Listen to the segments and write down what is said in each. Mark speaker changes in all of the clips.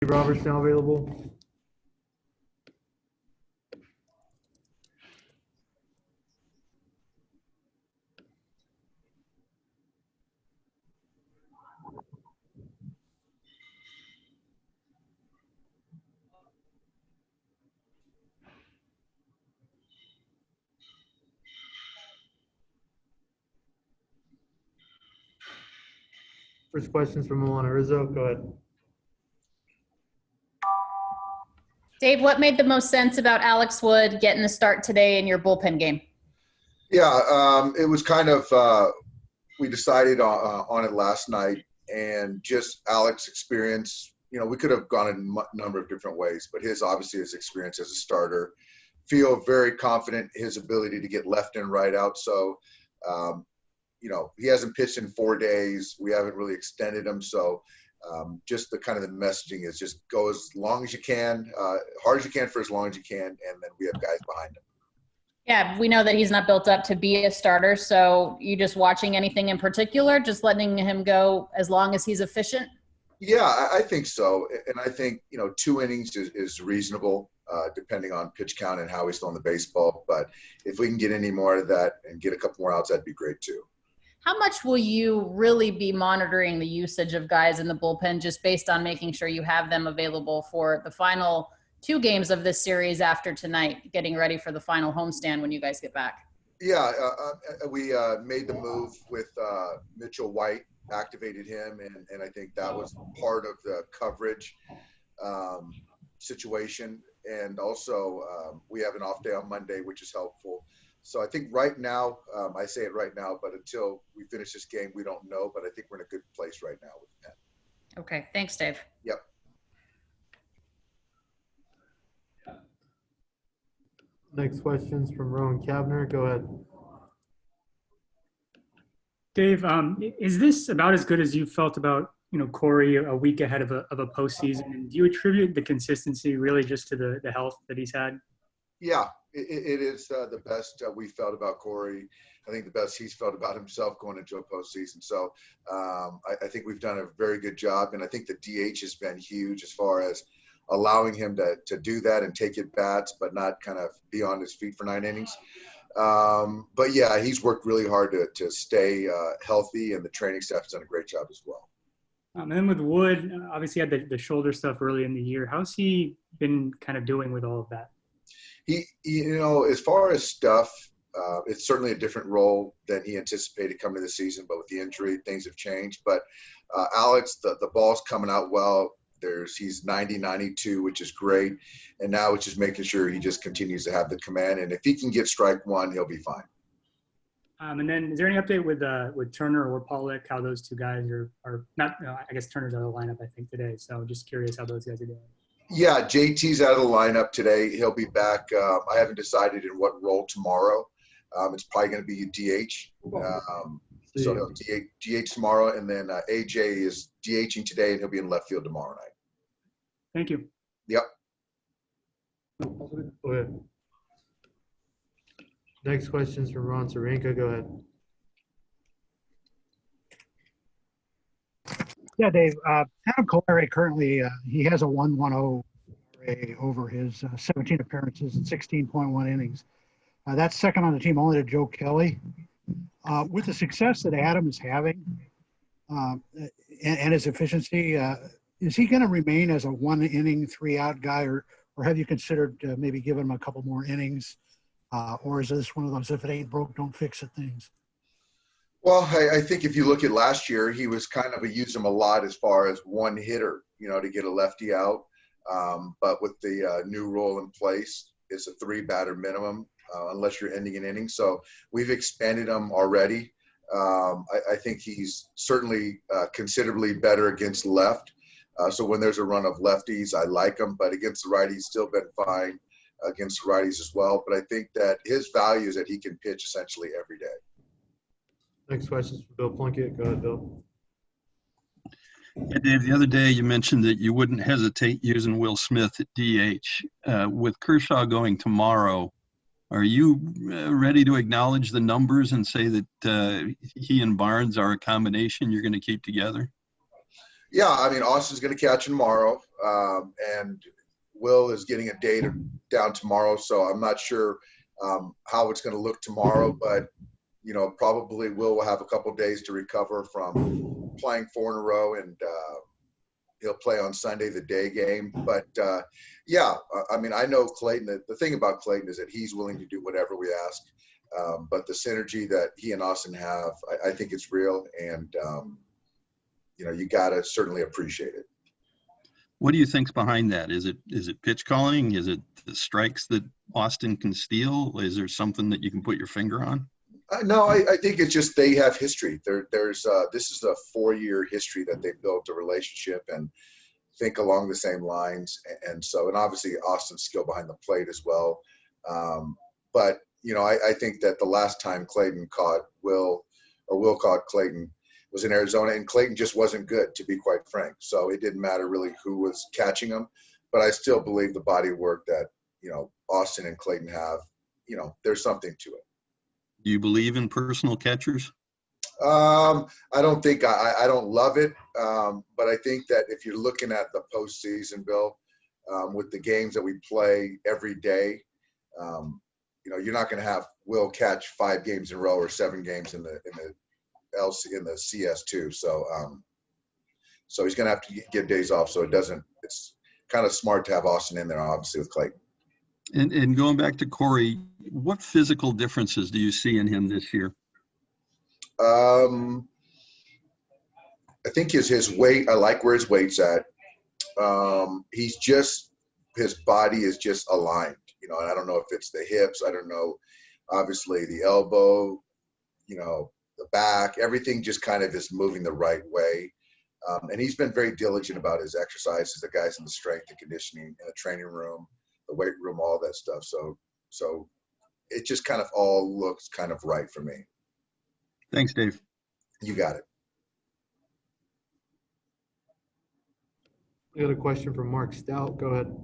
Speaker 1: Roberts now available? First questions from Milana Rizzo. Go ahead.
Speaker 2: Dave, what made the most sense about Alex Wood getting the start today in your bullpen game?
Speaker 3: Yeah, it was kind of we decided on it last night, and just Alex's experience. We could have gone in a number of different ways, but his experience as a starter. Feel very confident his ability to get left and right out. So, he hasn't pitched in 4 days. We haven't really extended him. So, just the messaging is just go as long as you can, hard as you can for as long as you can, and then we have guys behind him.
Speaker 2: Yeah, we know that he's not built up to be a starter. So you just watching anything in particular, just letting him go as long as he's efficient?
Speaker 3: Yeah, I think so. And I think, 2 innings is reasonable, depending on pitch count and how he's throwing the baseball. But if we can get any more of that and get a couple more outs, that'd be great too.
Speaker 2: How much will you really be monitoring the usage of guys in the bullpen just based on making sure you have them available for the final 2 games of this series after tonight, getting ready for the final homestand when you guys get back?
Speaker 3: Yeah, we made the move with Mitchell White, activated him, and I think that was part of the coverage situation. And also we have an off day on Monday, which is helpful. So I think right now, I say it right now, but until we finish this game, we don't know. But I think we're in a good place right now with Penn.
Speaker 2: Okay, thanks, Dave.
Speaker 3: Yep.
Speaker 1: Next questions from Rowan Kavner. Go ahead.
Speaker 4: Dave, is this about as good as you felt about Corey a week ahead of a postseason? And do you attribute the consistency really just to the health that he's had?
Speaker 3: Yeah, it is the best we felt about Corey. I think the best he's felt about himself going into a postseason. So I think we've done a very good job, and I think the DH has been huge as far as allowing him to do that and take at bats, but not kind of be on his feet for 9 innings. But yeah, he's worked really hard to stay healthy, and the training staff has done a great job as well.
Speaker 4: And then with Wood, obviously had the shoulder stuff early in the year. How's he been kind of doing with all of that?
Speaker 3: He as far as stuff, it's certainly a different role than he anticipated coming to the season, but with the injury, things have changed. But Alex, the ball's coming out well. He's 90-92, which is great. And now it's just making sure he just continues to have the command. And if he can get strike 1, he'll be fine.
Speaker 4: And then is there any update with Turner or Pollock, how those 2 guys are not, I guess Turner's out of the lineup, I think, today. So just curious how those guys are doing. Yeah,
Speaker 3: JT's out of the lineup today. He'll be back. I haven't decided in what role tomorrow. It's probably going to be DH. So he'll DH tomorrow, and then AJ is DHing today, and he'll be in left field tomorrow night.
Speaker 4: Thank you.
Speaker 3: Yep.
Speaker 1: Go ahead. Next questions from Ron Sarenka. Go ahead.
Speaker 5: Yeah, Dave. Adam Colare currently he has a 1.10 ERA over his 17 appearances and 16.1 innings. That's second on the team only to Joe Kelly. With the success that Adam is having and his efficiency, is he going to remain as a 1-inning, 3-out guy, or have you considered maybe giving him a couple more innings? Or is this one of those if it ain't broke, don't fix it things?
Speaker 3: Well, I think if you look at last year, he was kind of used him a lot as far as one hitter, to get a lefty out. But with the new rule in place, it's a 3-batter minimum unless you're ending an inning. So we've expanded him already. I think he's certainly considerably better against left. So when there's a run of lefties, I like him. But against the righties, still been fine against the righties as well. But I think that his value is that he can pitch essentially every day.
Speaker 1: Next question is from Bill Plunkett. Go ahead, Bill.
Speaker 6: Yeah, Dave, the other day you mentioned that you wouldn't hesitate using Will Smith at DH. With Kershaw going tomorrow, are you ready to acknowledge the numbers and say that he and Barnes are a combination you're going to keep together?
Speaker 3: Yeah, I mean, Austin's going to catch tomorrow, and Will is getting a day down tomorrow, so I'm not sure how it's going to look tomorrow, but probably Will have a couple days to recover from playing 4 in a row, and he'll play on Sunday, the day game. But yeah, I mean, I know Clayton. The thing about Clayton is that he's willing to do whatever we ask. But the synergy that he and Austin have, I think it's real, and you got to certainly appreciate it.
Speaker 6: What do you think's behind that? Is it pitch calling? Is it the strikes that Austin can steal? Is there something that you can put your finger on?
Speaker 3: No, I think it's just they have history. This is a 4-year history that they built a relationship and think along the same lines. And obviously Austin's skill behind the plate as well. But I think that the last time Clayton caught Will caught Clayton was in Arizona, and Clayton just wasn't good, to be quite frank. So it didn't matter really who was catching him. But I still believe the body of work that, Austin and Clayton have, there's something to it.
Speaker 6: Do you believe in personal catchers?
Speaker 3: I don't think I don't love it, but I think that if you're looking at the postseason, Bill, with the games that we play every day, you're not going to have Will catch 5 games in a row or 7 games in the CS2. So he's going to have to get days off. So it's kind of smart to have Austin in there, obviously, with Clayton.
Speaker 6: And going back to Corey, what physical differences do you see in him this year?
Speaker 3: I think his weight, I like where his weight's at. His body is just aligned, and I don't know if it's the hips. I don't know, obviously the elbow, the back, everything just kind of is moving the right way. And he's been very diligent about his exercises, the guys in the strength and conditioning in the training room, the weight room, all that stuff. So it just kind of all looks kind of right for me.
Speaker 6: Thanks, Dave.
Speaker 3: You got it.
Speaker 1: We got a question from Mark Stout. Go ahead.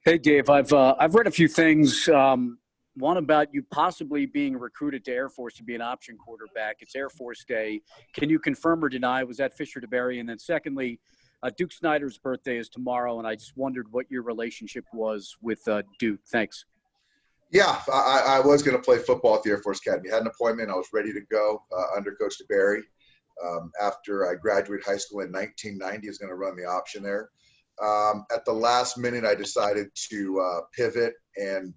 Speaker 7: Hey, Dave. I've read a few things. One about you possibly being recruited to Air Force to be an option quarterback. It's Air Force Day. Can you confirm or deny? Was that Fisher DeBerry? And then secondly, Duke Snyder's birthday is tomorrow, and I just wondered what your relationship was with Duke. Thanks.
Speaker 3: Yeah, I was going to play football at the Air Force Academy. I had an appointment. I was ready to go under Coach DeBerry. After I graduated high school in 1990, I was going to run the option there. At the last minute, I decided to pivot and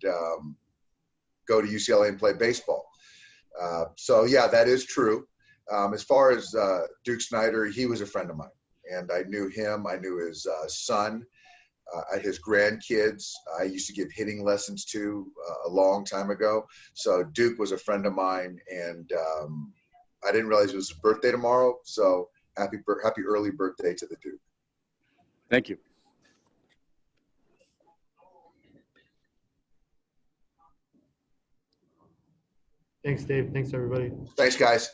Speaker 3: go to UCLA and play baseball. So, yeah, that is true. As far as Duke Snyder, he was a friend of mine. And I knew him. I knew his son, his grandkids. I used to give hitting lessons to a long time ago. So Duke was a friend of mine, and I didn't realize it was his birthday tomorrow. So happy early birthday to the Duke.
Speaker 7: Thank you.
Speaker 1: Thanks, Dave. Thanks, everybody.
Speaker 3: Thanks, guys.